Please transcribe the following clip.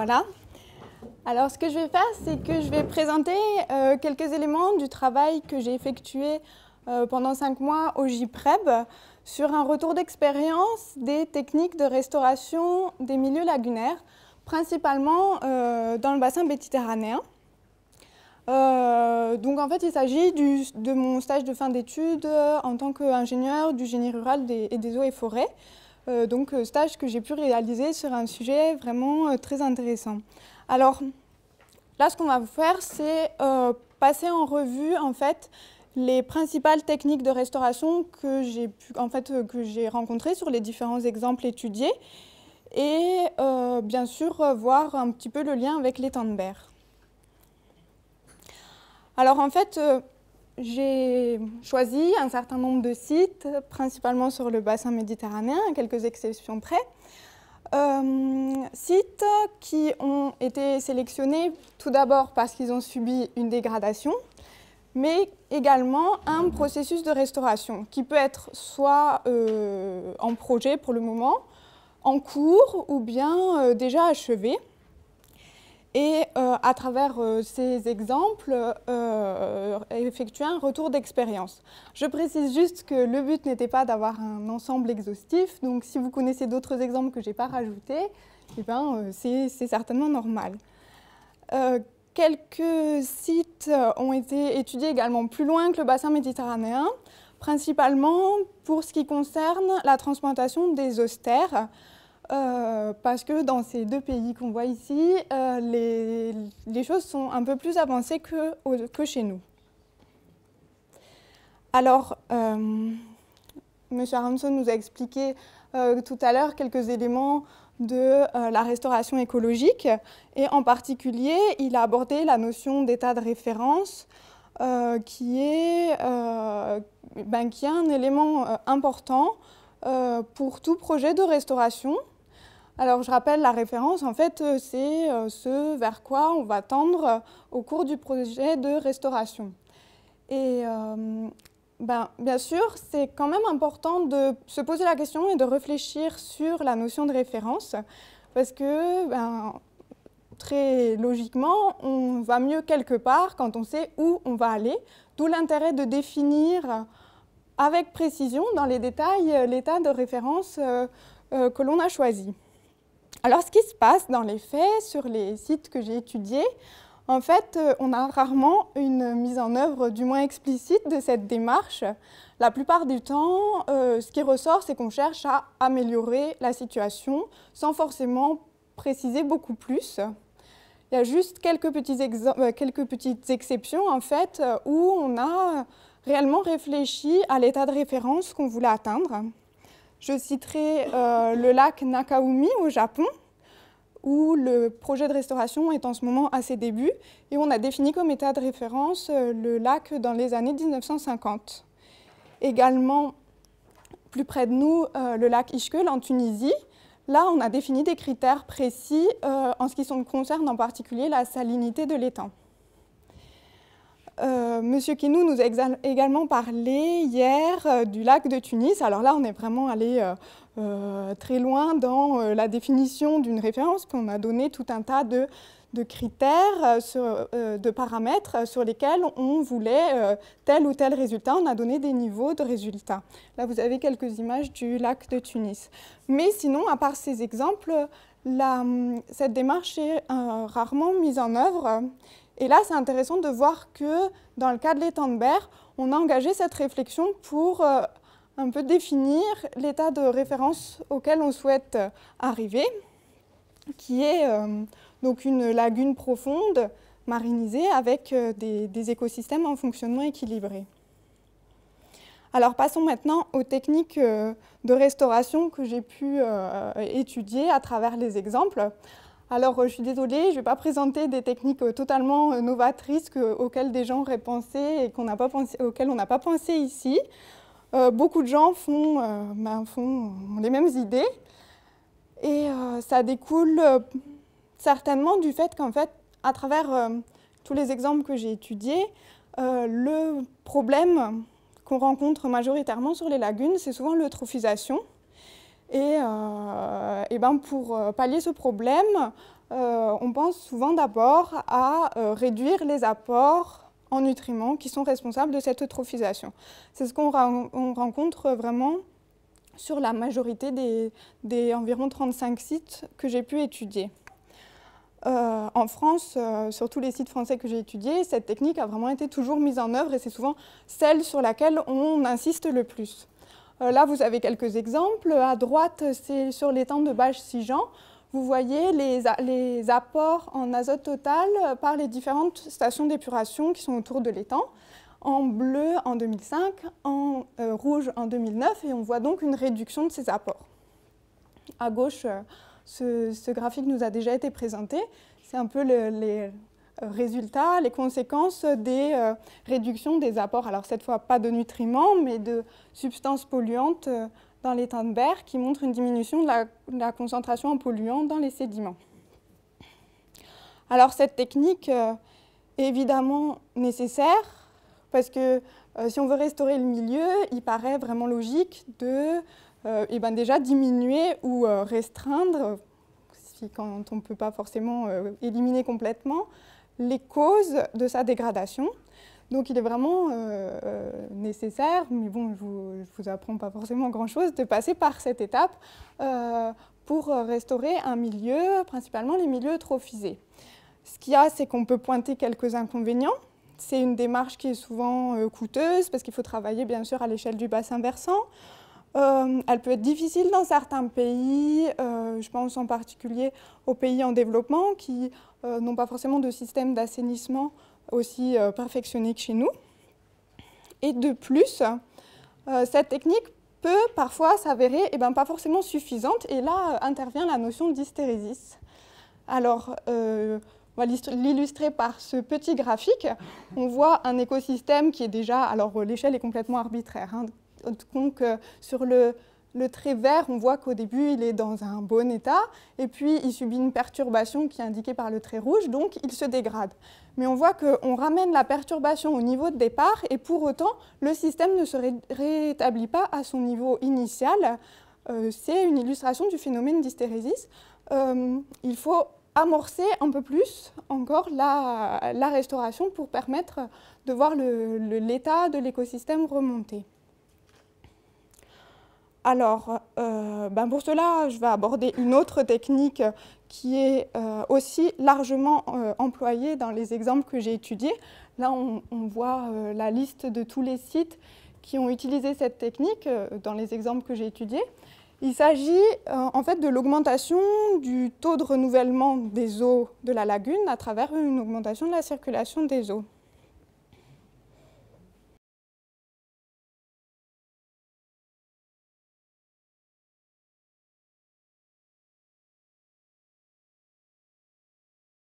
Voilà. Alors, ce que je vais faire, c'est que je vais présenter quelques éléments du travail que j'ai effectué pendant 5 mois au JPREB sur un retour d'expérience des techniques de restauration des milieux lagunaires, principalement dans le bassin méditerranéen. Donc, en fait, il s'agit de mon stage de fin d'études en tant qu'ingénieur du génie rural et des eaux et forêts. Donc, stage que j'ai pu réaliser sur un sujet vraiment très intéressant. Alors, là, ce qu'on va faire, c'est passer en revue, en fait, les principales techniques de restauration que j'ai rencontrées sur les différents exemples étudiés et bien sûr voir un petit peu le lien avec l'étang de Berre. Alors en fait, j'ai choisi un certain nombre de sites, principalement sur le bassin méditerranéen, à quelques exceptions près. Sites qui ont été sélectionnés tout d'abord parce qu'ils ont subi une dégradation, mais également un processus de restauration qui peut être soit en projet pour le moment, en cours ou bien déjà achevé. Et à travers ces exemples, effectuer un retour d'expérience. Je précise juste que le but n'était pas d'avoir un ensemble exhaustif, donc si vous connaissez d'autres exemples que je n'ai pas rajoutés, eh ben, c'est certainement normal. Quelques sites ont été étudiés également plus loin que le bassin méditerranéen, principalement pour ce qui concerne la transplantation des zostères, parce que dans ces deux pays qu'on voit ici, les choses sont un peu plus avancées que chez nous. Alors, M. Aronson nous a expliqué tout à l'heure quelques éléments de la restauration écologique, et en particulier, il a abordé la notion d'état de référence, qui est un élément important pour tout projet de restauration. Alors, je rappelle, la référence, en fait, c'est ce vers quoi on va tendre au cours du projet de restauration. Et bien sûr, c'est quand même important de se poser la question et de réfléchir sur la notion de référence, parce que, très logiquement, on va mieux quelque part quand on sait où on va aller, d'où l'intérêt de définir avec précision, dans les détails, l'état de référence que l'on a choisi. Alors, ce qui se passe dans les faits sur les sites que j'ai étudiés, en fait, on a rarement une mise en œuvre du moins explicite de cette démarche. La plupart du temps, ce qui ressort, c'est qu'on cherche à améliorer la situation sans forcément préciser beaucoup plus. Il y a juste quelques petites exceptions, en fait, où on a réellement réfléchi à l'état de référence qu'on voulait atteindre. Je citerai le lac Nakaumi au Japon, où le projet de restauration est en ce moment à ses débuts, et on a défini comme état de référence le lac dans les années 1950. Également, plus près de nous, le lac Ishkel en Tunisie. Là, on a défini des critères précis en ce qui concerne en particulier la salinité de l'étang. Monsieur Kinou nous a également parlé hier du lac de Tunis. Alors là, on est vraiment allé très loin dans la définition d'une référence, qu'on a donné tout un tas de critères, de paramètres sur lesquels on voulait tel ou tel résultat. On a donné des niveaux de résultats. Là, vous avez quelques images du lac de Tunis. Mais sinon, à part ces exemples, cette démarche est rarement mise en œuvre. Et là, c'est intéressant de voir que dans le cas de l'étang de Berre, on a engagé cette réflexion pour un peu définir l'état de référence auquel on souhaite arriver, qui est donc une lagune profonde, marinisée, avec des écosystèmes en fonctionnement équilibré. Alors passons maintenant aux techniques de restauration que j'ai pu étudier à travers les exemples. Alors, je suis désolée, je ne vais pas présenter des techniques totalement novatrices auxquelles des gens auraient pensé et auxquelles on n'a pas pensé ici. Beaucoup de gens ont les mêmes idées. Et ça découle certainement du fait qu'en fait, à travers tous les exemples que j'ai étudiés, le problème qu'on rencontre majoritairement sur les lagunes, c'est souvent l'eutrophisation. Et pour pallier ce problème, on pense souvent d'abord à réduire les apports en nutriments qui sont responsables de cette eutrophisation. C'est ce qu'on rencontre vraiment sur la majorité des environ 35 sites que j'ai pu étudier. En France, sur tous les sites français que j'ai étudiés, cette technique a vraiment été toujours mise en œuvre et c'est souvent celle sur laquelle on insiste le plus. Là, vous avez quelques exemples. À droite, c'est sur l'étang de Bages-Sigean. Vous voyez les apports en azote total par les différentes stations d'épuration qui sont autour de l'étang. En bleu en 2005, en rouge en 2009, et on voit donc une réduction de ces apports. À gauche, ce graphique nous a déjà été présenté. C'est un peu les résultats, les conséquences des réductions des apports. Alors cette fois, pas de nutriments, mais de substances polluantes dans l'étang de Berre qui montrent une diminution de la concentration en polluants dans les sédiments. Alors cette technique est évidemment nécessaire parce que si on veut restaurer le milieu, il paraît vraiment logique de déjà diminuer ou restreindre, quand on ne peut pas forcément éliminer complètement, les causes de sa dégradation. Donc il est vraiment nécessaire, mais bon, je ne vous apprends pas forcément grand-chose, de passer par cette étape pour restaurer un milieu, principalement les milieux eutrophisés. Ce qu'il y a, c'est qu'on peut pointer quelques inconvénients. C'est une démarche qui est souvent coûteuse, parce qu'il faut travailler bien sûr à l'échelle du bassin versant. Elle peut être difficile dans certains pays, je pense en particulier aux pays en développement qui n'ont pas forcément de système d'assainissement aussi perfectionné que chez nous. Et de plus, cette technique peut parfois s'avérer pas forcément suffisante, et là intervient la notion d'hystérésis. Alors, on va l'illustrer par ce petit graphique. On voit un écosystème qui est déjà, alors l'échelle est complètement arbitraire, hein. Donc sur le trait vert, on voit qu'au début, il est dans un bon état, et puis il subit une perturbation qui est indiquée par le trait rouge, donc il se dégrade. Mais on voit qu'on ramène la perturbation au niveau de départ, et pour autant, le système ne se rétablit pas à son niveau initial. C'est une illustration du phénomène d'hystérésis. Il faut amorcer un peu plus encore la restauration pour permettre de voir l'état de l'écosystème remonter. Alors, pour cela, je vais aborder une autre technique qui est aussi largement employée dans les exemples que j'ai étudiés. Là, on voit la liste de tous les sites qui ont utilisé cette technique dans les exemples que j'ai étudiés. Il s'agit en fait de l'augmentation du taux de renouvellement des eaux de la lagune à travers une augmentation de la circulation des eaux.